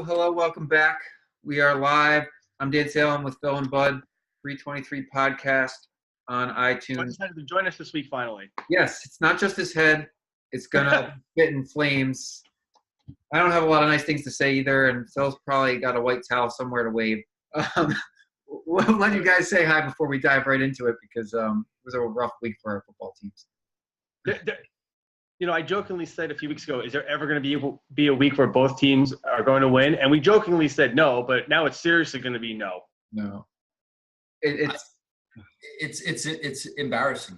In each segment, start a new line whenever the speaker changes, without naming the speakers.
Hello, welcome back. We are live. I'm Dan Salem with Phil and Bud, 323 podcast on iTunes.
Decided to join us this week finally.
Yes, it's not just his head. It's going to get in flames. I don't have a lot of nice things to say either, and Phil's probably got a white towel somewhere to wave. We'll let you guys say hi before we dive right into it because it was a rough week for our football teams.
I jokingly said a few weeks ago, is there ever going to be a week where both teams are going to win? And we jokingly said no, but now it's seriously going to be no.
No.
It's embarrassing.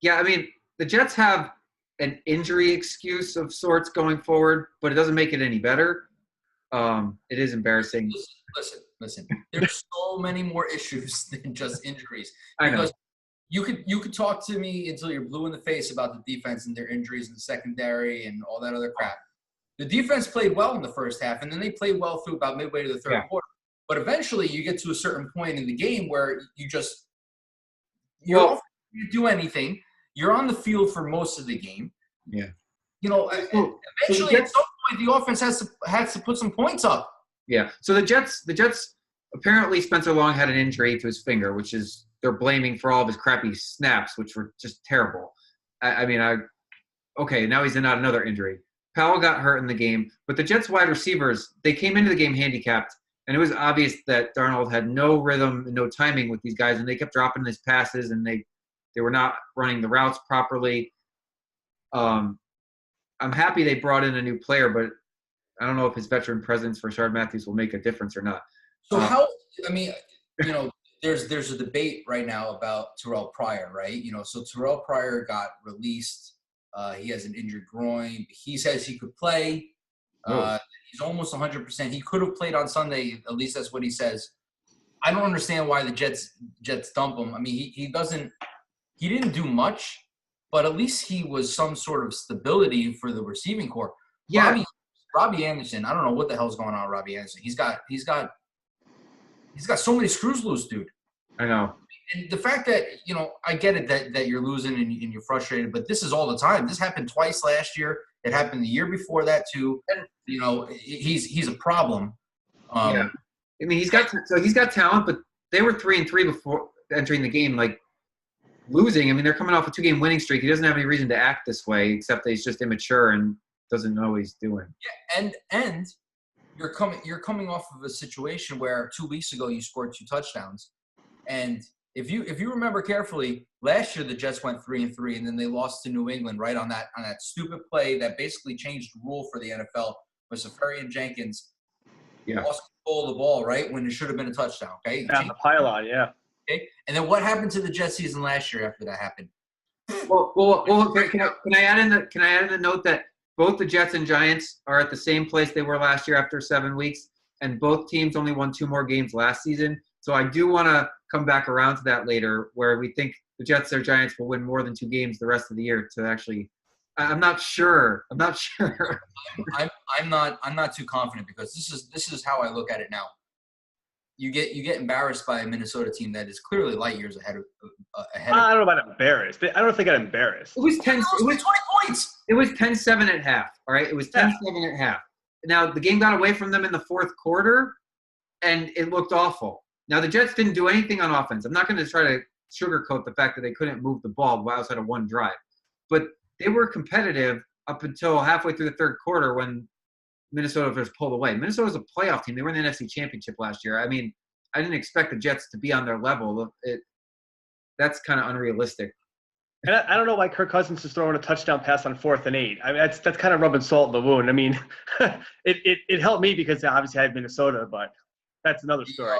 Yeah, I mean, the Jets have an injury excuse of sorts going forward, but it doesn't make it any better. It is embarrassing.
Listen. There's so many more issues than just injuries.
I know.
You could talk to me until you're blue in the face about the defense and their injuries in the secondary and all that other crap. The defense played well in the first half, and then they played well through about midway to the third quarter. But eventually, you get to a certain point in the game where you don't do anything. You're on the field for most of the game.
Yeah.
Eventually, at some point, the offense has to put some points up.
Yeah. So the Jets apparently Spencer Long had an injury to his finger, which is they're blaming for all of his crappy snaps, which were just terrible. Okay, now he's in another injury. Powell got hurt in the game, but the Jets wide receivers, they came into the game handicapped, and it was obvious that Darnold had no rhythm and no timing with these guys, and they kept dropping his passes, and they were not running the routes properly. I'm happy they brought in a new player, but I don't know if his veteran presence for Rashard Matthews will make a difference or not.
So there's a debate right now about Terrell Pryor, right? So Terrell Pryor got released. He has an injured groin. He says he could play. He's almost 100%. He could have played on Sunday. At least that's what he says. I don't understand why the Jets dump him. I mean, he didn't do much, but at least he was some sort of stability for the receiving corps.
Yeah.
Robbie Anderson, I don't know what the hell's going on with Robbie Anderson. He's got so many screws loose, dude.
I know.
And the fact that, I get it that you're losing and you're frustrated, but this is all the time. This happened twice last year. It happened the year before that too. He's a problem.
Yeah. I mean, he's got talent, but they were 3-3 before entering the game, like losing. I mean, they're coming off a 2-game winning streak. He doesn't have any reason to act this way, except that he's just immature and doesn't know what he's doing.
Yeah, and you're coming off of a situation where 2 weeks ago you scored 2 touchdowns. And if you remember carefully, last year the Jets went 3-3, and then they lost to New England right on that stupid play that basically changed the rule for the NFL. Was Safarian Jenkins lost control of the ball right when it should have been a touchdown? Okay,
the pylon, yeah.
Okay, and then what happened to the Jets season last year after that happened?
Well, can I add in the note that both the Jets and Giants are at the same place they were last year after 7 weeks, and both teams only won 2 more games last season. So I do want to come back around to that later, where we think the Jets or Giants will win more than 2 games the rest of the year. To actually, I'm not sure.
I'm not too confident because this is how I look at it now. You get embarrassed by a Minnesota team that is clearly light years ahead.
I don't know about embarrassed. I don't think I'm embarrassed.
It was 10. It was
20 points.
It was 10-7 at half. All right, it was 10-7 at half. Now the game got away from them in the fourth quarter, and it looked awful. Now the Jets didn't do anything on offense. I'm not going to try to sugarcoat the fact that they couldn't move the ball outside of one drive, but they were competitive up until halfway through the third quarter when Minnesota just pulled away. Minnesota's a playoff team. They were in the NFC Championship last year. I mean, I didn't expect the Jets to be on their level. That's kind of unrealistic.
And I don't know why Kirk Cousins is throwing a touchdown pass on 4th and 8. I mean, that's kind of rubbing salt in the wound. I mean, it helped me because obviously I had Minnesota, but that's another story.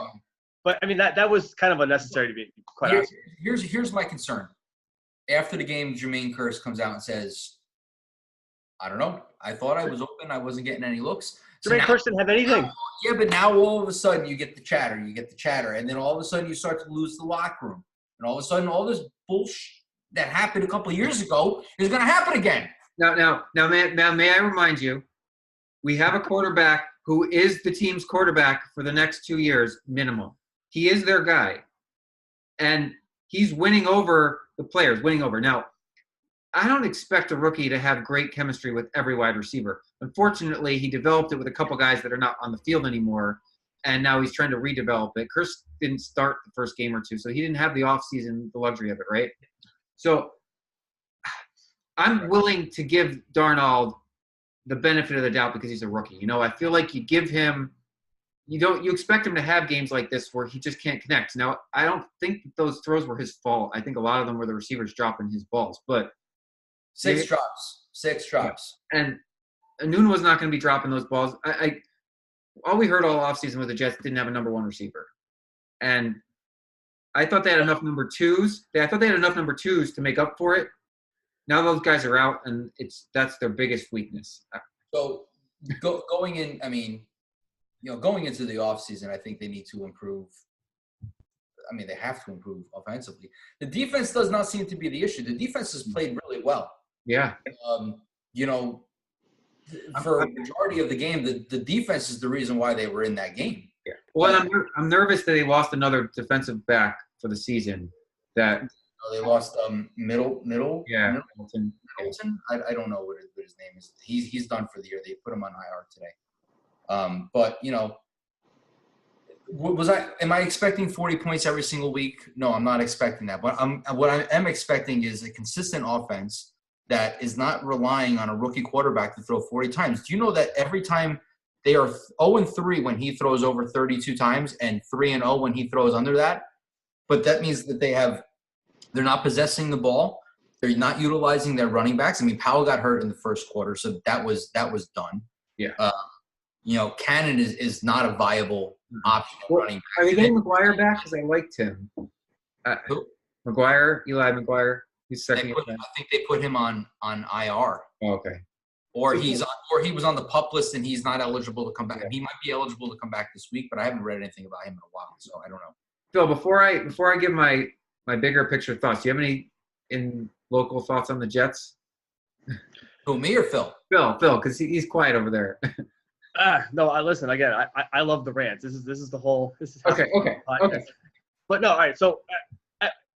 But I mean, that was kind of unnecessary to be quite honest.
Here's my concern. After the game, Jermaine Kearse comes out and says, I don't know. I thought I was open. I wasn't getting any looks.
Jermaine Kearse didn't have anything.
Yeah, but now all of a sudden you get the chatter. And then all of a sudden you start to lose the locker room. And all of a sudden all this bullshit that happened a couple of years ago is going to happen again.
Now, may I remind you, we have a quarterback who is the team's quarterback for the next 2 years minimum. He is their guy. And he's winning over the players, Now, I don't expect a rookie to have great chemistry with every wide receiver. Unfortunately, he developed it with a couple guys that are not on the field anymore, and now he's trying to redevelop it. Chris didn't start the first game or two, so he didn't have the offseason, the luxury of it, right? So I'm willing to give Darnold the benefit of the doubt because he's a rookie. I feel like you give him – you expect him to have games like this where he just can't connect. Now, I don't think that those throws were his fault. I think a lot of them were the receivers dropping his balls, but –
Six drops.
And Anun was not going to be dropping those balls. All we heard all offseason was the Jets didn't have a number one receiver. And I thought they had enough number twos. I thought they had enough number twos to make up for it. Now those guys are out, and that's their biggest weakness.
So going in, going into the offseason, I think they need to improve. They have to improve offensively. The defense does not seem to be the issue. The defense has played really well.
Yeah.
For a majority of the game, the defense is the reason why they were in that game.
Yeah. Well, I'm nervous that they lost another defensive back for the season. That
they lost Middle.
Yeah.
Middleton. I don't know what his name is. He's done for the year. They put him on IR today. But am I expecting 40 points every single week? No, I'm not expecting that. But what I am expecting is a consistent offense that is not relying on a rookie quarterback to throw 40 times. Do you know that every time they are 0-3 when he throws over 32 times and 3-0 when he throws under that? But that means that they're not possessing the ball. They're not utilizing their running backs. Powell got hurt in the first quarter, so that was done.
Yeah.
Cannon is not a viable option running back.
Are they getting McGuire back? Because I liked him.
Who?
Eli McGuire. He's second.
I think they put him on IR.
Oh, okay.
Or he was on the PUP list and he's not eligible to come back. Yeah. He might be eligible to come back this week, but I haven't read anything about him in a while, so I don't know.
Phil, before I give my bigger picture thoughts, do you have any local thoughts on the Jets?
Who, me or Phil?
Phil, because he's quiet over there.
No, listen, again, I love the rants. This is the whole – this is
okay.
But no, all right, so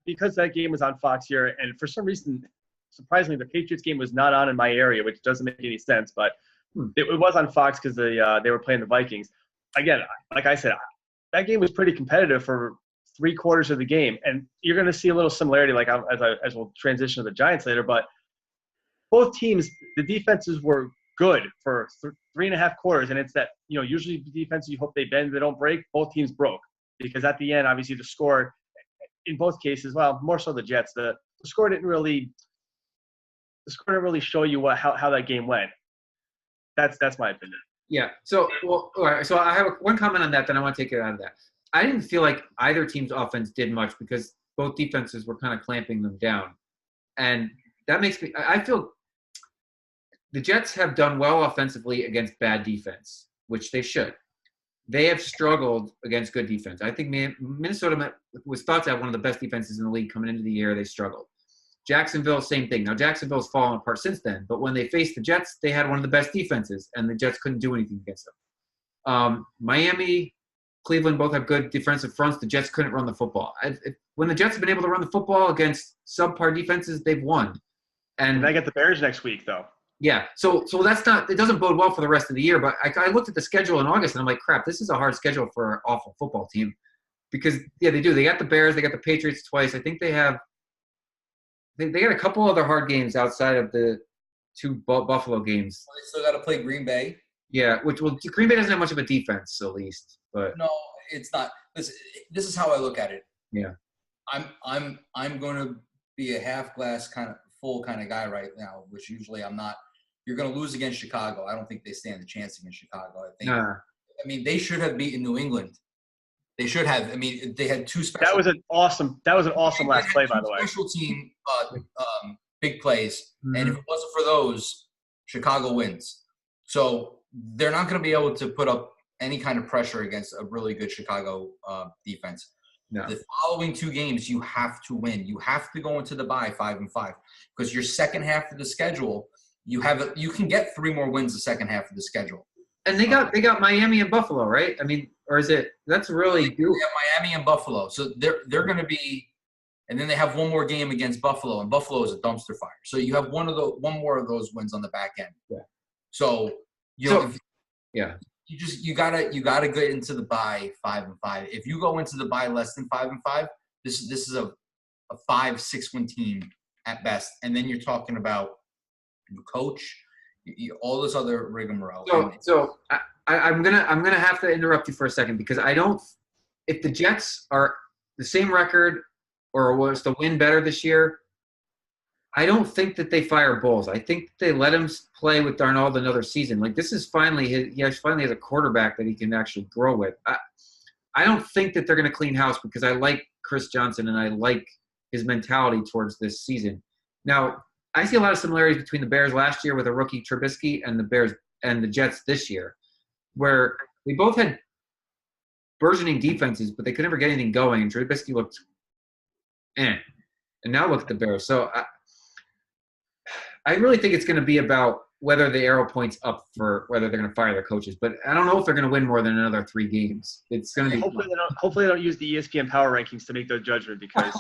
because that game was on Fox here, and for some reason, surprisingly, the Patriots game was not on in my area, which doesn't make any sense, but it was on Fox because they were playing the Vikings. Again, like I said, that game was pretty competitive for 3/4 of the game, and you're going to see a little similarity, like as we'll transition to the Giants later, but both teams, the defenses were good for 3.5 quarters, and it's that, usually the defense, you hope they bend, they don't break. Both teams broke because at the end, obviously, the score in both cases, well, more so the Jets, the score didn't really show you how that game went. That's my opinion.
Yeah. So, all right. So I have one comment on that. Then I want to take it out of that. I didn't feel like either team's offense did much because both defenses were kind of clamping them down, and that makes me. I feel the Jets have done well offensively against bad defense, which they should. They have struggled against good defense. I think Minnesota was thought to have one of the best defenses in the league coming into the year. They struggled. Jacksonville, same thing. Now, Jacksonville's fallen apart since then, but when they faced the Jets, they had one of the best defenses, and the Jets couldn't do anything against them. Miami, Cleveland both have good defensive fronts. The Jets couldn't run the football. When the Jets have been able to run the football against subpar defenses, they've won. And
I get the Bears next week, though.
Yeah, so that's not – it doesn't bode well for the rest of the year, but I looked at the schedule in August, and I'm like, crap, this is a hard schedule for an awful football team because, yeah, they do. They got the Bears. They got the Patriots twice. I think they have – they got a couple other hard games outside of the 2 Buffalo games.
Well, they still got to play Green Bay.
Yeah, Green Bay doesn't have much of a defense, at least. But
no, it's not. This is how I look at it.
Yeah,
I'm going to be a half glass kind of full kind of guy right now, which usually I'm not. You're going to lose against Chicago. I don't think they stand a chance against Chicago. I think they should have beaten New England. They should have. They had 2 special. That was an awesome
last play, by the way.
Special team big plays, and if it wasn't for those, Chicago wins. So they're not going to be able to put up any kind of pressure against a really good Chicago defense. No. The following 2 games, you have to win. You have to go into the bye 5-5 because your second half of the schedule, you can get 3 more wins the second half of the schedule.
And they got Miami and Buffalo, right? Or is it – that's really –
they have Miami and Buffalo. So they're going to be and then they have one more game against Buffalo, and Buffalo is a dumpster fire. So you have one more of those wins on the back end.
Yeah.
So you gotta get into the bye 5-5. If you go into the bye less than 5-5, this is a 5-6 win team at best, and then you're talking about coach, all this other rigmarole.
So I'm gonna have to interrupt you for a second because I don't. If the Jets are the same record or was to win better this year, I don't think that they fire Bowles. I think they let him play with Darnold another season. Like this is finally he finally has a quarterback that he can actually grow with. I don't think that they're going to clean house because I like Chris Johnson and I like his mentality towards this season. Now, I see a lot of similarities between the Bears last year with a rookie Trubisky and the Bears and the Jets this year, where they both had burgeoning defenses, but they could never get anything going. And Trubisky looked and now look at the Bears. So I really think it's going to be about whether the arrow points up for whether they're going to fire their coaches. But I don't know if they're going to win more than another 3 games. It's going to be
hopefully they don't use the ESPN power rankings to make their judgment because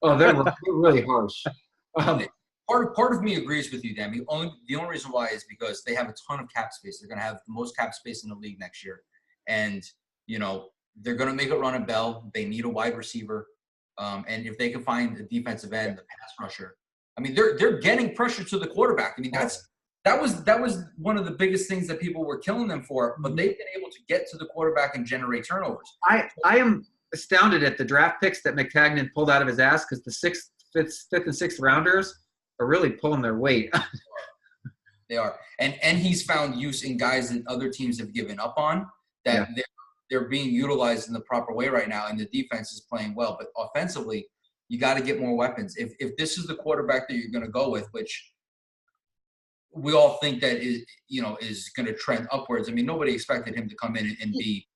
they're really harsh.
Part of me agrees with you, Dan. The only reason why is because they have a ton of cap space. They're going to have the most cap space in the league next year, and they're going to make a run at Bell. They need a wide receiver, and if they can find a defensive end, the pass rusher. I mean, they're getting pressure to the quarterback. I mean, that was one of the biggest things that people were killing them for. But they've been able to get to the quarterback and generate turnovers.
I am astounded at the draft picks that McTagnan pulled out of his ass because the fifth, and sixth rounders are really pulling their weight.
They are, and he's found use in guys that other teams have given up on. That they're being utilized in the proper way right now, and the defense is playing well. But offensively, you got to get more weapons. If this is the quarterback that you're going to go with, which we all think that is going to trend upwards. I mean, nobody expected him to come in and be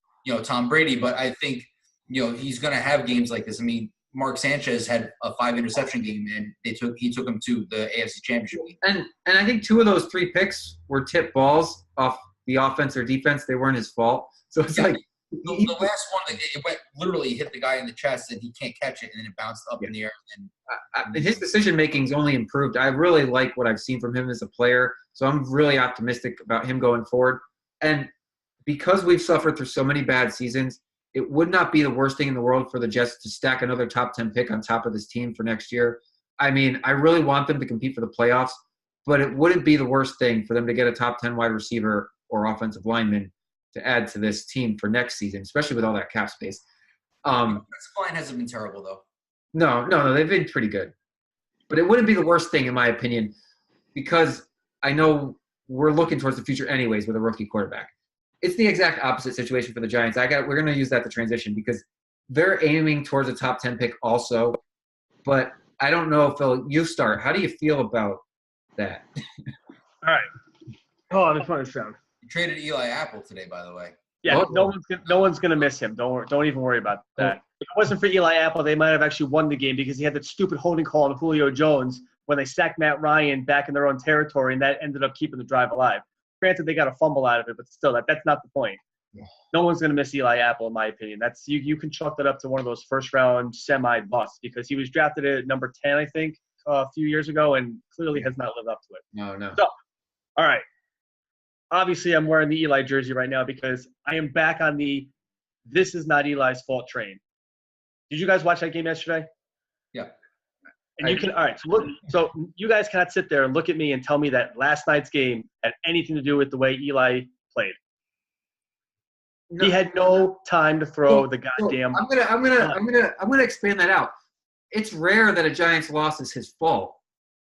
Tom Brady, but I think he's going to have games like this. I mean, Mark Sanchez had a 5-interception game, and he took him to the AFC Championship game.
And I think 2 of those 3 picks were tipped balls off the offense or defense. They weren't his fault. So it's like
the last one, it went literally hit the guy in the chest, and he can't catch it, and then it bounced up in the air.
And his decision making's only improved. I really like what I've seen from him as a player, so I'm really optimistic about him going forward. And because we've suffered through so many bad seasons, it would not be the worst thing in the world for the Jets to stack another top 10 pick on top of this team for next year. I mean, I really want them to compete for the playoffs, but it wouldn't be the worst thing for them to get a top 10 wide receiver or offensive lineman to add to this team for next season, especially with all that cap space.
This line hasn't been terrible, though.
No, they've been pretty good. But it wouldn't be the worst thing, in my opinion, because I know we're looking towards the future anyways with a rookie quarterback. It's the exact opposite situation for the Giants. We're going to use that to transition because they're aiming towards a top 10 pick also. But I don't know, Phil, you start. How do you feel about that?
All right. Oh, I'm just trying to sound.
You traded Eli Apple today, by the way.
Yeah, no one's gonna miss him. Don't even worry about that. If it wasn't for Eli Apple, they might have actually won the game because he had that stupid holding call on Julio Jones when they sacked Matt Ryan back in their own territory, and that ended up keeping the drive alive. Granted, they got a fumble out of it, but still, that's not the point. Yeah. No one's gonna miss Eli Apple, in my opinion. That's you can chalk that up to one of those first-round semi-busts because he was drafted at number 10, I think, a few years ago, and clearly has not lived up to it.
No.
So, all right. Obviously, I'm wearing the Eli jersey right now because I am back on the "this is not Eli's fault" train. Did you guys watch that game yesterday?
Yeah.
And you can, all right. So you guys cannot sit there and look at me and tell me that last night's game had anything to do with the way Eli played. No. He had no time to throw the goddamn.
I'm gonna expand that out. It's rare that a Giants loss is his fault,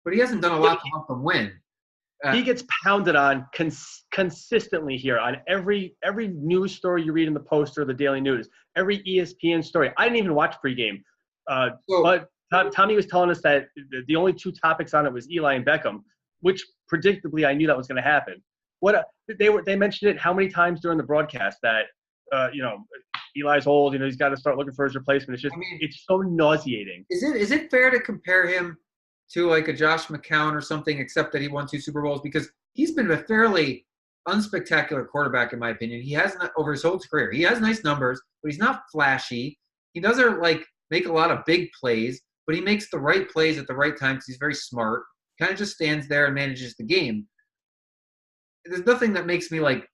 but he hasn't done a lot to help them win.
He gets pounded on consistently here on every news story you read in the Post or the Daily News, every ESPN story. I didn't even watch pregame, but Tommy was telling us that the only 2 topics on it was Eli and Beckham, which predictably I knew that was going to happen. They mentioned it how many times during the broadcast that Eli's old, he's got to start looking for his replacement. It's just it's so nauseating.
Is it fair to compare him to like a Josh McCown or something, except that he won 2 Super Bowls? Because he's been a fairly unspectacular quarterback, in my opinion. He hasn't over his whole career. He has nice numbers, but he's not flashy. He doesn't make a lot of big plays, but he makes the right plays at the right time because he's very smart. Kind of just stands there and manages the game. There's nothing that makes me like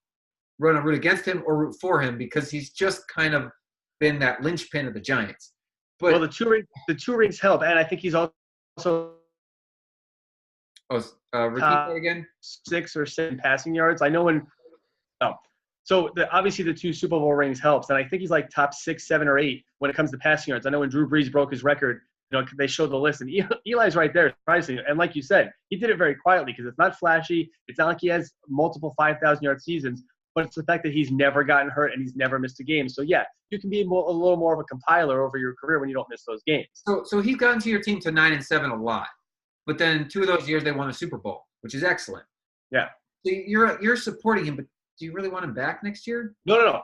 run a root against him or root for him because he's just kind of been that linchpin of the Giants. But
well, the two rings help, and I think he's also
repeat that again.
6 or 7 passing yards. I know when. Oh, so obviously the 2 Super Bowl rings helps, and I think he's like top 6, 7, or 8 when it comes to passing yards. I know when Drew Brees broke his record, they showed the list, and Eli's right there, surprisingly. And like you said, he did it very quietly because it's not flashy. It's not like he has multiple 5,000-yard seasons, but it's the fact that he's never gotten hurt and he's never missed a game. So yeah, you can be a little more of a compiler over your career when you don't miss those games.
So he's gotten to your team to 9-7 a lot, but then 2 of those years they won a Super Bowl, which is excellent.
Yeah.
So you're supporting him, but do you really want him back next year?
No.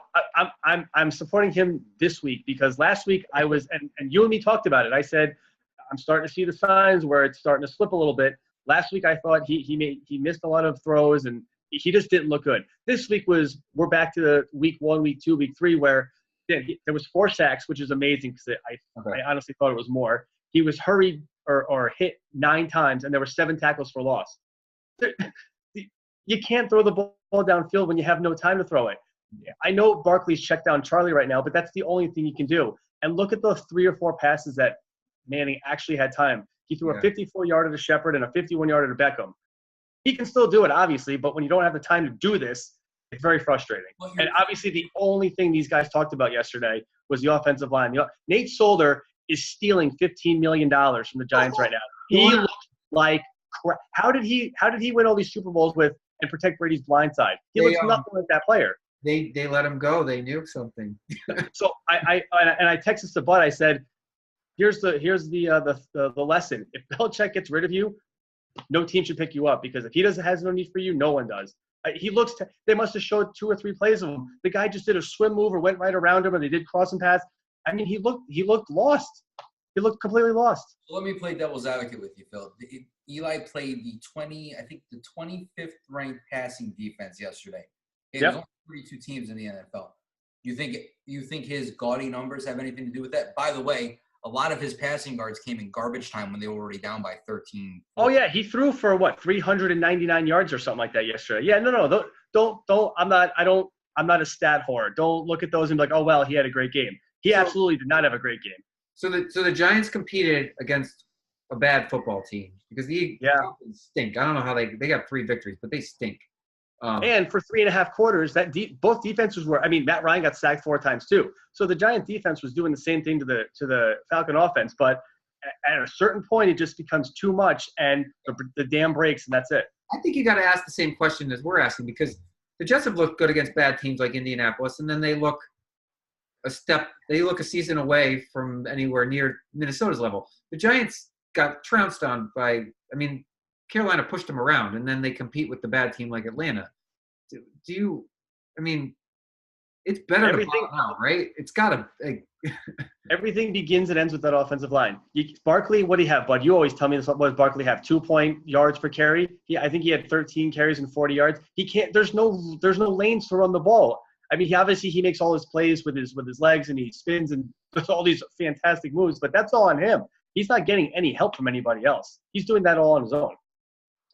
I'm supporting him this week because last week I was and you and me talked about it. I said I'm starting to see the signs where it's starting to slip a little bit. Last week I thought he missed a lot of throws and he just didn't look good. This week we're back to the week 1, week 2, week 3 where there was 4 sacks, which is amazing because I honestly thought it was more. He was hurried or hit 9 times and there were 7 tackles for loss. You can't throw the ball downfield when you have no time to throw it. I know Barkley's checked down Charlie right now, but that's the only thing he can do. And look at those 3 or 4 passes that Manning actually had time. He threw a 54-yarder to Shepard and a 51-yarder to Beckham. He can still do it, obviously, but when you don't have the time to do this, it's very frustrating. And obviously the only thing these guys talked about yesterday was the offensive line. Nate Solder is stealing $15 million from the Giants right now. He looks like crap. How did he win all these Super Bowls and protect Brady's blind side? He looks nothing like that player.
They let him go. They knew something.
So I texted to Bud. I said, here's the lesson. If Belichick gets rid of you, no team should pick you up because if he has no need for you, no one does. They must have showed 2 or 3 plays of him. The guy just did a swim move or went right around him, or they did cross and pass. I mean, he looked lost. He looked completely lost.
So let me play devil's advocate with you, Phil. Eli played the 25th ranked passing defense yesterday. There's only 32 teams in the NFL. You think his gaudy numbers have anything to do with that? By the way, a lot of his passing yards came in garbage time when they were already down by 13.
Oh yeah, he threw for 399 yards or something like that yesterday. Yeah, no, don't. I'm not a stat whore. Don't look at those and be like, oh well, he had a great game. He absolutely did not have a great game.
So the Giants competed against a bad football team because the Eagles stink. I don't know how they got 3 victories, but they stink.
And for 3.5 quarters, both defenses were. I mean, Matt Ryan got sacked 4 times too. So the Giant defense was doing the same thing to the Falcon offense. But at a certain point, it just becomes too much, and the dam breaks, and that's it.
I think you got to ask the same question as we're asking because the Jets have looked good against bad teams like Indianapolis, and then they look a season away from anywhere near Minnesota's level. The Giants got trounced on by. I mean, Carolina pushed them around, and then they compete with the bad team like Atlanta. It's better to bottom out, right? It's got to
everything begins and ends with that offensive line. Barkley, what do you have, Bud? You always tell me this. What does Barkley have? 2 yards per carry? I think he had 13 carries and 40 yards. He can't. There's no lanes to run the ball. I mean, he makes all his plays with his legs and he spins and does all these fantastic moves, but that's all on him. He's not getting any help from anybody else. He's doing that all on his own.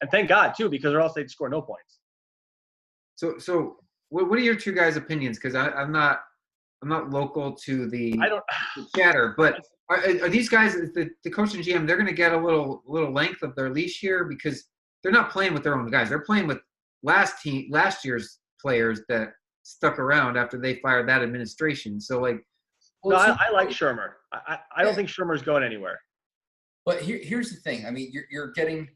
And thank God, too, because or else they'd score no points.
So what are your 2 guys' opinions? Because I'm not local to the chatter, but are these guys, the coach and GM, they're going to get a little length of their leash here because they're not playing with their own guys. They're playing with last year's players that stuck around after they fired that administration. So I like Shermer. I don't think Shermer's going anywhere.
But here's the thing. I mean, you're getting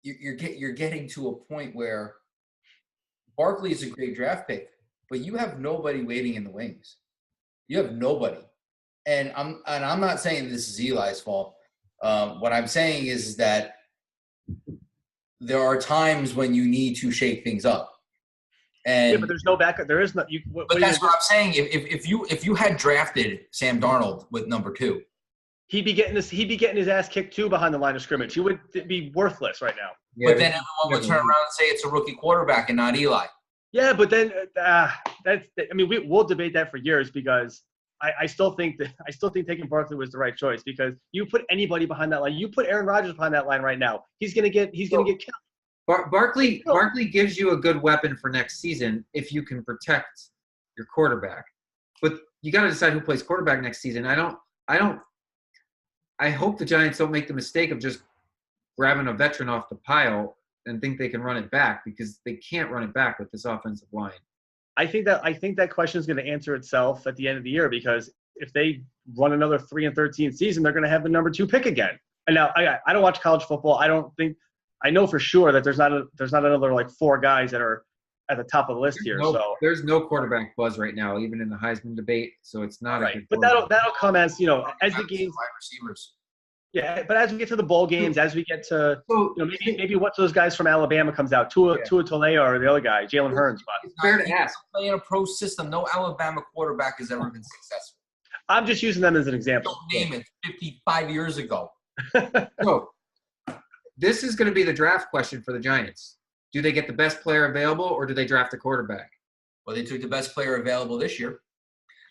to a point where Barkley is a great draft pick, but you have nobody waiting in the wings. You have nobody, and I'm not saying this is Eli's fault. What I'm saying is that there are times when you need to shake things up. And
but there's no backup. There is no.
But that's what I'm saying. If you had drafted Sam Darnold with number 2,
he'd be getting his ass kicked too behind the line of scrimmage. He would be worthless right now.
Yeah, but then everyone would turn around and say it's a rookie quarterback and not Eli.
Yeah, but then we'll debate that for years because I still think taking Barkley was the right choice because you put anybody behind that line. You put Aaron Rodgers behind that line right now. He's gonna get killed.
Barkley gives you a good weapon for next season if you can protect your quarterback. But you got to decide who plays quarterback next season. I hope the Giants don't make the mistake of just grabbing a veteran off the pile and think they can run it back because they can't run it back with this offensive line.
I think that question is going to answer itself at the end of the year because if they run another 3-13 season, they're going to have the number 2 pick again. And now I don't watch college football. I know for sure that there's not another like 4 guys that are at the top of the list here. So
there's no quarterback buzz right now, even in the Heisman debate. So it's not
right. But that'll come as as the games.
Wide receivers.
Yeah, but as we get to the bowl games, as we get to maybe what those guys from Alabama comes out, Tua Tagovailoa or the other guy, Jalen Hurns. But
it's fair to ask.
Playing a pro system, no Alabama quarterback has ever been successful.
I'm just using them as an example.
Don't name it 55 years ago.
So this is going to be the draft question for the Giants. Do they get the best player available or do they draft a quarterback?
Well, they took the best player available this year.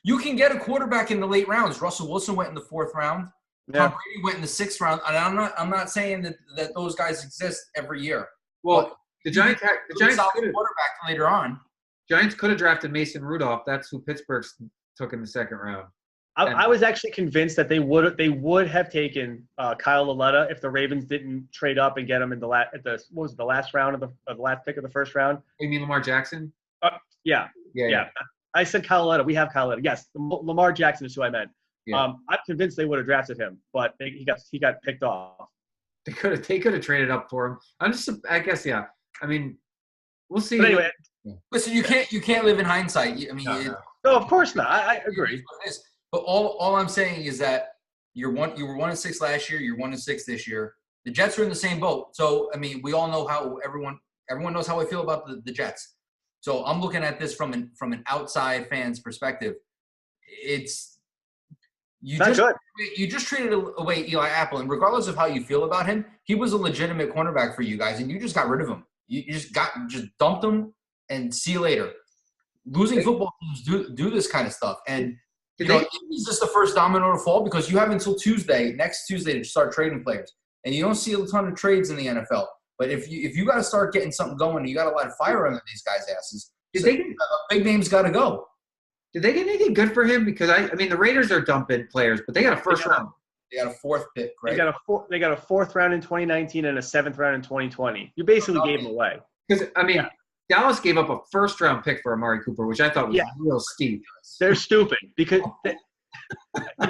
You can get a quarterback in the late rounds. Russell Wilson went in the 4th round.
Yeah.
Tom Brady went in the 6th round. And I'm not saying that those guys exist every year.
Well, the Giants could have
quarterback later on.
Giants could have drafted Mason Rudolph. That's who Pittsburgh took in the 2nd round.
I was actually convinced that they would have taken Kyle Lauletta if the Ravens didn't trade up and get him in the last round of the last pick of the 1st round.
You mean Lamar Jackson?
Yeah. I said Kyle Lauletta. We have Kyle Lauletta. Yes, Lamar Jackson is who I meant.
Yeah.
I'm convinced they would have drafted him, but he got picked off.
They could have traded up for him. I guess yeah. I mean, we'll see.
But anyway,
listen, you can't live in hindsight. I mean,
no, of course not. I agree.
But all I'm saying is that you were 1-6 last year. You're 1-6 this year. The Jets are in the same boat. So I mean, we all know how everyone knows how I feel about the Jets. So I'm looking at this from an outside fan's perspective. You just traded away Eli Apple, and regardless of how you feel about him, he was a legitimate cornerback for you guys, and you just got rid of him. You just dumped him, and see you later. Losing football teams do this kind of stuff, and is this the first domino to fall? Because you have until next Tuesday, to start trading players, and you don't see a ton of trades in the NFL. But if you got to start getting something going, and you got a lot of fire under these guys' asses. Big names got to go.
Did they get anything good for him? Because I mean, the Raiders are dumping players, but they got a 1st round.
They got a 4th pick, right?
They got a 4th round in 2019 and a 7th round in 2020. You basically gave them away.
Because Dallas gave up a 1st round pick for Amari Cooper, which I thought was real steep.
They're stupid because I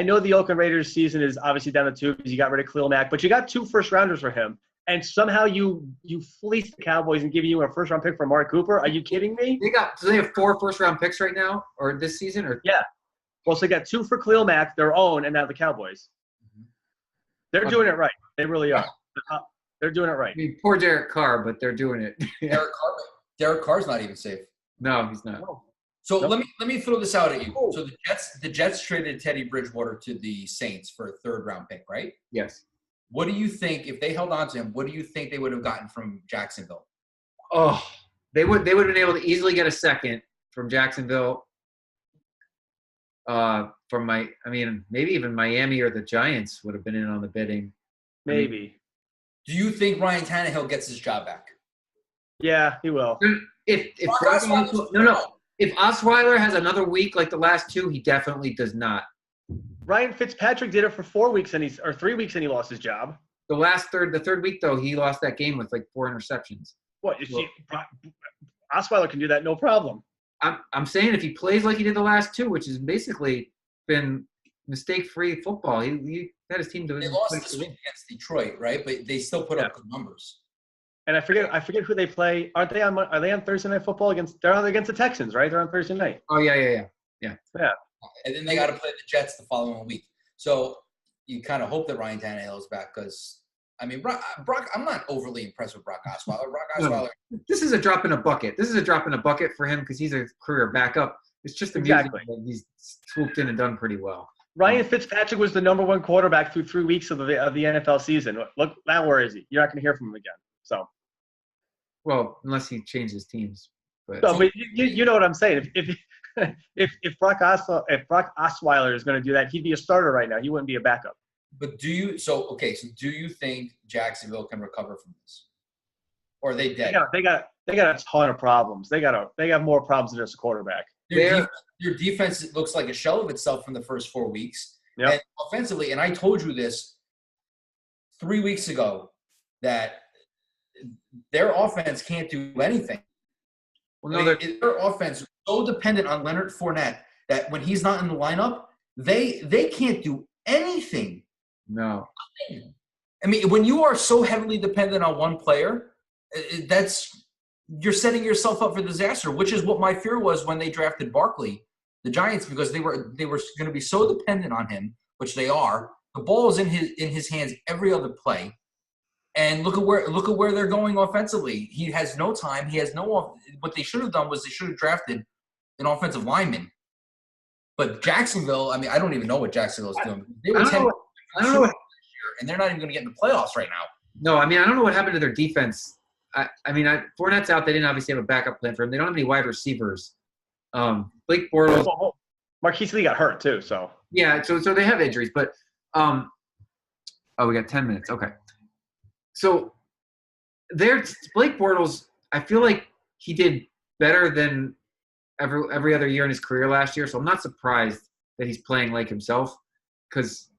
know the Oakland Raiders season is obviously down to 2 because you got rid of Khalil Mack, but you got 2 first rounders for him. And somehow you fleece the Cowboys and give you a 1st round pick for Amari Cooper? Are you kidding me?
Do they have 4 first round picks right now, or this season? Or
yeah. Well, so they got 2 for Khalil Mack, their own, and now the Cowboys. They're doing it right. They really are. They're doing it right.
I mean, poor Derek Carr, but they're doing it.
Derek Carr's not even safe.
No, he's not.
So let me throw this out at you. So the Jets traded Teddy Bridgewater to the Saints for a 3rd round pick, right?
Yes.
What do you think if they held on to him? What do you think they would have gotten from Jacksonville?
Oh, they would have been able to easily get a 2nd from Jacksonville. Maybe even Miami or the Giants would have been in on the bidding.
Maybe.
Do you think Ryan Tannehill gets his job back?
Yeah, he will.
If Osweiler has another week like the last 2, he definitely does not.
Ryan Fitzpatrick did it for 4 weeks or 3 weeks and he lost his job.
The third week though, he lost that game with like 4 interceptions.
Osweiler can do that, no problem.
I'm saying if he plays like he did the last 2, which has basically been mistake-free football, he had his team doing.
They lost this week against Detroit, right? But they still put up good numbers.
And I forget who they play. Are they on Thursday Night Football against? They're against the Texans, right? They're on Thursday night.
Oh yeah.
And then they got to play the Jets the following week. So you kind of hope that Ryan Tannehill is back because, I mean, Brock, I'm not overly impressed with Brock Osweiler.
No. This is a drop in a bucket. This is a drop in a bucket for him because he's a career backup. It's just amusing that he's swooped in and done pretty well.
Ryan Fitzpatrick was the number 1 quarterback through 3 weeks of the NFL season. Look, now where is he? You're not going to hear from him again. So,
well, unless he changes teams. But
you know what I'm saying. If if Brock Osweiler is going to do that, he'd be a starter right now. He wouldn't be a backup.
But do you think Jacksonville can recover from this? Or are they dead?
They got a ton of problems. They have more problems than just a quarterback.
Their defense looks like a shell of itself from the first 4 weeks.
Yep.
And offensively, and I told you this 3 weeks ago, that their offense can't do anything.
Well,
their offense is so dependent on Leonard Fournette that when he's not in the lineup, they can't do anything.
No.
I mean, when you are so heavily dependent on one player, you're setting yourself up for disaster, which is what my fear was when they drafted Barkley, the Giants, because they were going to be so dependent on him, which they are. The ball is in his hands every other play. And look at where they're going offensively. He has no time. He has no. What they should have done was they should have drafted an offensive lineman. But Jacksonville, I mean, I don't even know what Jacksonville is doing. They were
I don't know what,
and they're not even going to get in the playoffs right now.
No, I mean, I don't know what happened to their defense. I mean, Fournette's out. They didn't obviously have a backup plan for him. They don't have any wide receivers. Blake Bortles.
Marquise Lee got hurt too, so.
Yeah, so they have injuries, but we got 10 minutes. Okay. So Blake Bortles, I feel like he did better than every other year in his career last year, so I'm not surprised that he's playing like himself, because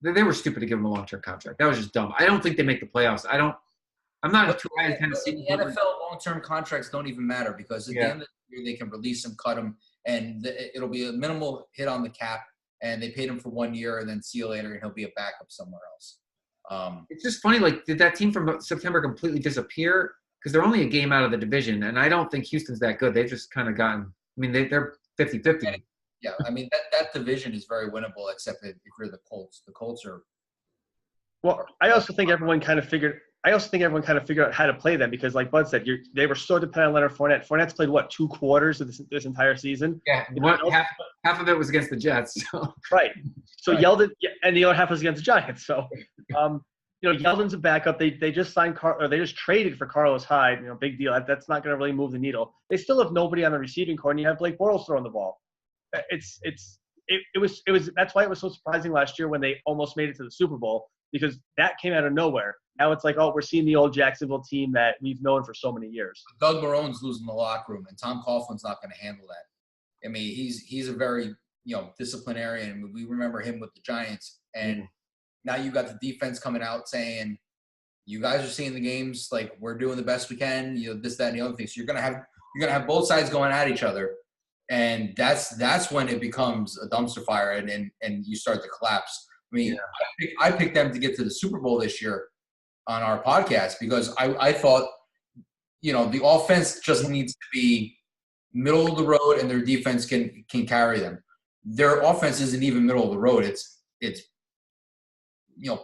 they were stupid to give him a long-term contract. That was just dumb. I don't think they make the playoffs. I'm not too high in Tennessee.
The NFL long-term contracts don't even matter, because at the end of the year they can release him, cut him, and it'll be a minimal hit on the cap, and they paid him for 1 year and then see you later, and he'll be a backup somewhere else.
It's just funny, like, did that team from September completely disappear? Because they're only a game out of the division, and I don't think Houston's that good. They've just kind of gotten – I mean, they're 50-50.
Yeah, I mean, that division is very winnable, except if you're the Colts. The Colts are –
Well, I also think everyone kind of figured out how to play them, because, like Bud said, they were so dependent on Leonard Fournette. Fournette's played, 2 quarters of this entire season?
Yeah, half of it was against the Jets. So.
Right. So right. Yeldon, and the other half was against the Giants. So, Yeldon's a backup. They just signed they just traded for Carlos Hyde. Big deal. That's not going to really move the needle. They still have nobody on the receiving core, and you have Blake Bortles throwing the ball. It was that's why it was so surprising last year when they almost made it to the Super Bowl, because that came out of nowhere. Now it's like, we're seeing the old Jacksonville team that we've known for so many years.
Doug Marrone's losing the locker room, and Tom Coughlin's not going to handle that. I mean, he's a very disciplinarian. We remember him with the Giants, and now you got the defense coming out saying, "You guys are seeing the games like we're doing the best we can." This, that, and the other thing. So you're gonna have both sides going at each other, and that's when it becomes a dumpster fire, and you start to collapse. I mean, I picked them to get to the Super Bowl this year on our podcast, because I thought, the offense just needs to be middle of the road, and their defense can carry them. Their offense isn't even middle of the road. It's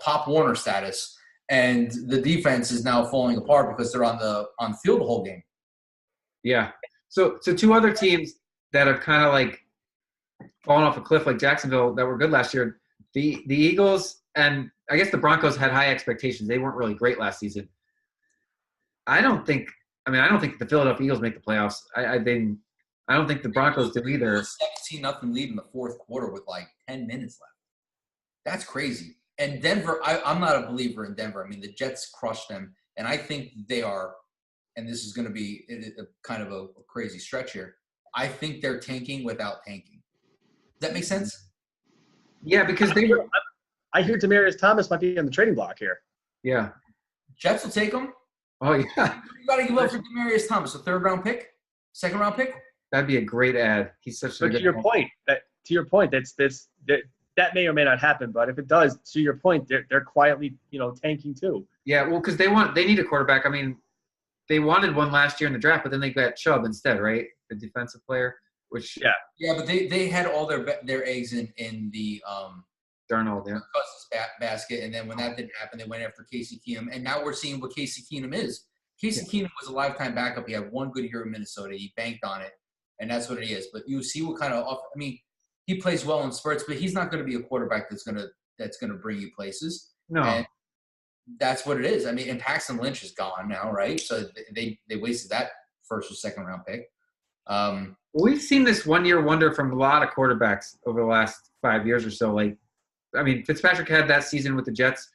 Pop Warner status, and the defense is now falling apart because they're on field the whole game.
Yeah. So 2 other teams that have kind of like fallen off a cliff, like Jacksonville, that were good last year. The Eagles, and I guess the Broncos had high expectations. They weren't really great last season. I don't think the Philadelphia Eagles make the playoffs. I don't think the Broncos do either.
17-0 lead in the fourth quarter with 10 minutes left. That's crazy. And Denver, I'm not a believer in Denver. I mean, the Jets crushed them, and I think they are, and this is going to be a kind of a crazy stretch here, I think they're tanking without tanking. Does that make sense?
Yeah, because
I hear Demaryius Thomas might be on the trading block here.
Yeah.
Jets will take him.
Oh, yeah.
You got to give up for Demaryius Thomas, a 3rd-round pick, 2nd-round pick.
That'd be a great ad. He's such a good.
To your point, that may or may not happen. But if it does, to your point, they're quietly tanking too.
Yeah, well, because they need a quarterback. I mean, they wanted one last year in the draft, but then they got Chubb instead, right? The defensive player. Which
but they had all their eggs in the
Darnold,
Cousins basket, and then when that didn't happen, they went after Casey Keenum, and now we're seeing what Casey Keenum is. Casey Keenum was a lifetime backup. He had 1 good year in Minnesota. He banked on it, and that's what it is. But you see what kind of I mean, he plays well in spurts, but he's not going to be a quarterback that's going to bring you places.
No,
and that's what it is. I mean, and Paxton Lynch is gone now, right? So they wasted that 1st or 2nd round pick.
We've seen this one-year wonder from a lot of quarterbacks over the last 5 years or so. Like, I mean, Fitzpatrick had that season with the Jets.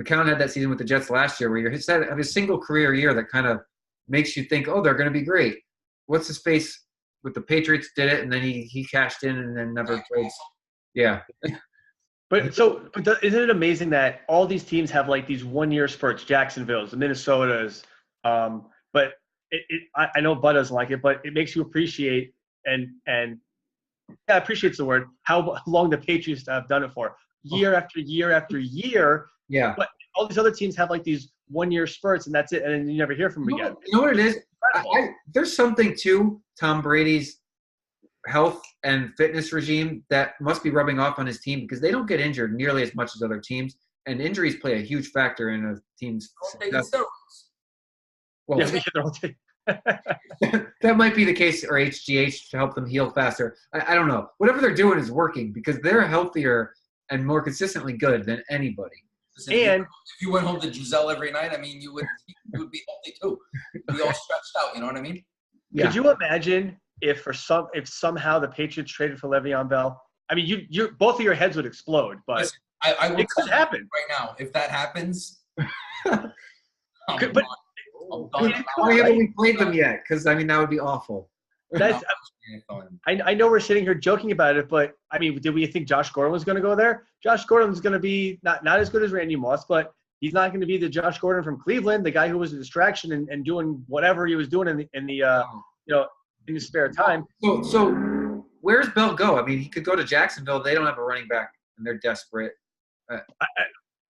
McCown had that season with the Jets last year where you have a single career year that kind of makes you think, oh, they're going to be great. What's his face with the Patriots did it, and then he cashed in and then never played. Yeah.
But isn't it amazing that all these teams have like these 1-year spurts, Jacksonville's, the Minnesotas, but I know Bud doesn't like it, but it makes you appreciate and yeah, appreciate's the word, how long the Patriots have done it for. Year after year after year.
Yeah.
But all these other teams have like these 1-year spurts and that's it, and then you never hear from them again.
You know what it is? There's something to Tom Brady's health and fitness regime that must be rubbing off on his team because they don't get injured nearly as much as other teams, and injuries play a huge factor in a team's success. Well, that might be the case, or HGH to help them heal faster. I don't know. Whatever they're doing is working because they're healthier and more consistently good than anybody.
And
if you went home to Giselle every night, I mean, you would be healthy too. Be all stretched out. You know what I mean?
Yeah. Could you imagine if somehow the Patriots traded for Le'Veon Bell? I mean, you both of your heads would explode, but
listen, I would
it could happen
right now. If that happens,
but
why haven't we played them yet? Because I mean, that would be awful.
That's, I know we're sitting here joking about it, but I mean, did we think Josh Gordon was going to go there? Josh Gordon's going to be not as good as Randy Moss, but he's not going to be the Josh Gordon from Cleveland, the guy who was a distraction and doing whatever he was doing in his spare time.
So where's Bell go? I mean, he could go to Jacksonville. They don't have a running back, and they're desperate.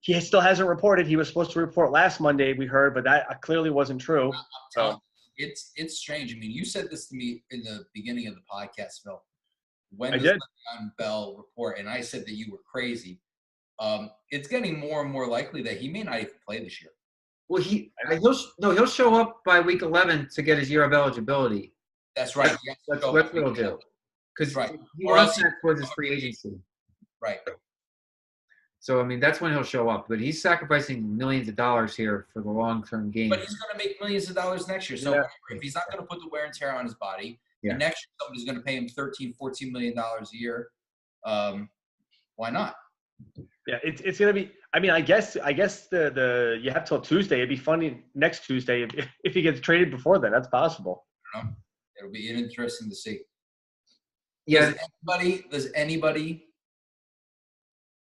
He still hasn't reported. He was supposed to report last Monday, we heard, but that clearly wasn't true. So.
It's strange. I mean, you said this to me in the beginning of the podcast, Phil. When
I
does
did.
Le'Veon Bell report? And I said that you were crazy. It's getting more and more likely that he may not even play this year.
Well, he'll show up by week 11 to get his year of eligibility.
That's right.
That's what he'll do. Because he wants that towards his free agency.
Right.
So, I mean, that's when he'll show up. But he's sacrificing millions of dollars here for the long-term gain.
But he's going to make millions of dollars next year. So if he's not going to put the wear and tear on his body, and next year somebody's going to pay him $13, $14 million a year, why not?
Yeah, it's going to be – I mean, I guess the you have till Tuesday. It'd be funny next Tuesday if he gets traded before then. That's possible.
I don't know. It'll be interesting to see.
Yeah.
Does anybody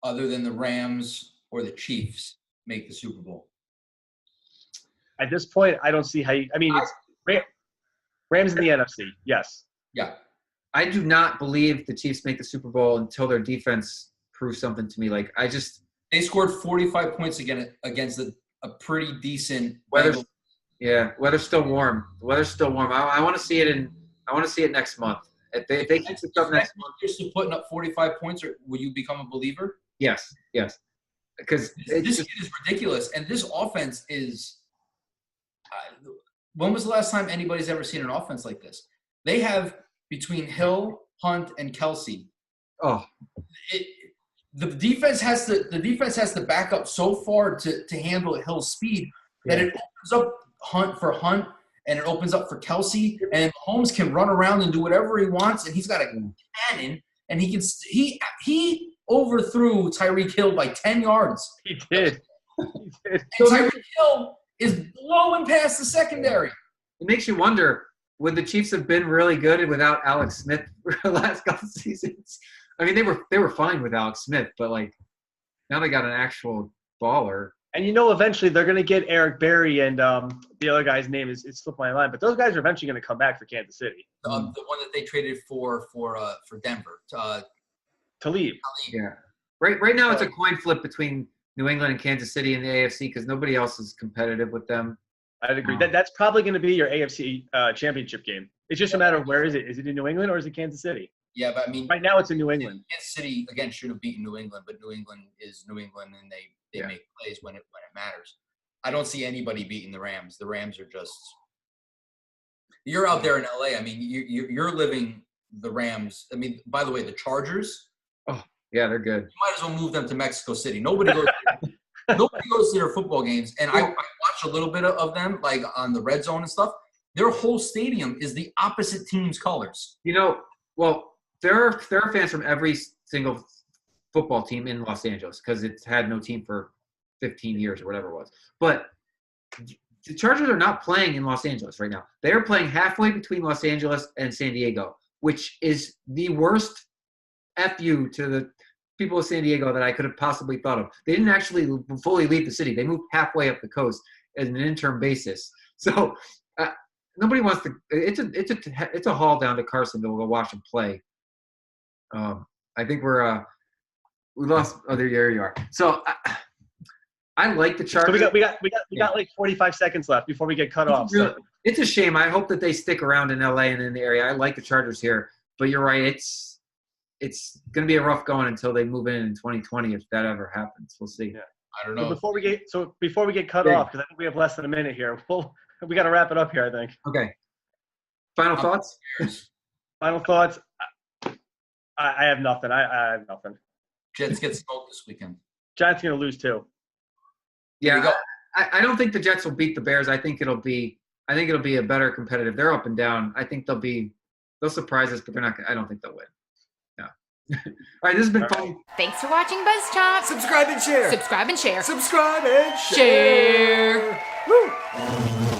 other than the Rams or the Chiefs make the Super Bowl?
At this point, I don't see how you – I mean, it's Rams in the NFC, yes.
Yeah.
I do not believe the Chiefs make the Super Bowl until their defense proves something to me. Like, they
scored 45 points against a pretty decent
weather's still warm. The weather's still warm. I want to see it next month. If they keep this up next month,
just putting up 45 points, or will you become a believer?
Yes. Because
this kid is ridiculous, and this offense is. When was the last time anybody's ever seen an offense like this? They have between Hill, Hunt, and Kelsey.
Oh,
the defense has to back up so far to handle Hill's speed that it opens up Hunt, and it opens up for Kelsey, and Holmes can run around and do whatever he wants, and he's got a cannon, and he overthrew Tyreek Hill by 10 yards.
He did.
And Tyreek Hill is blowing past the secondary.
It makes you wonder, would the Chiefs have been really good without Alex Smith for the last couple seasons? I mean, they were fine with Alex Smith, but like now they got an actual baller.
And eventually they're going to get Eric Berry and the other guy's name is slipped my mind, but those guys are eventually going to come back for Kansas City.
The one that they traded for Denver
to leave.
Yeah. Right now it's a coin flip between New England and Kansas City in the AFC because nobody else is competitive with them.
I'd agree. That's probably going to be your AFC championship game. It's just a matter of where is it? Is it in New England or is it Kansas City?
Yeah, but I mean,
right now it's in New England.
Kansas City again should have beaten New England, but New England is New England, and they make plays when it matters. I don't see anybody beating the Rams. The Rams are just. You're out there in LA. I mean, you're living the Rams. I mean, by the way, the Chargers.
Oh yeah, they're good.
You might as well move them to Mexico City. Nobody goes to their football games, and I watch a little bit of them, like on the red zone and stuff. Their whole stadium is the opposite team's colors.
Well, there are fans from every single football team in Los Angeles because it's had no team for 15 years or whatever it was. But the Chargers are not playing in Los Angeles right now. They are playing halfway between Los Angeles and San Diego, which is the worst FU to the people of San Diego that I could have possibly thought of. They didn't actually fully leave the city. They moved halfway up the coast as an interim basis. So nobody wants to. It's a haul down to Carson to go watch them play. I think we lost. Oh, there you are. So I like the Chargers.
So we got like 45 seconds left before we get cut off.
It's a shame. I hope that they stick around in LA and in the area. I like the Chargers here, but you're right. It's going to be a rough going until they move in 2020 if that ever happens. We'll see.
Yeah.
I don't know.
So before we get cut off, because I think we have less than a minute here, we got to wrap it up here, I think.
Okay. Final thoughts?
Final thoughts? I have nothing. I have nothing.
Jets get smoked this weekend.
Giants going to lose too.
Yeah, I don't think the Jets will beat the Bears. I think it'll be a better competitive. They're up and down. I think they'll surprise us, but they're not. I don't think they'll win. No. All right, this has been fun.
Thanks for watching BuzzChomp.
Subscribe and share.
Subscribe and share.
Subscribe and share.
Share.
Woo!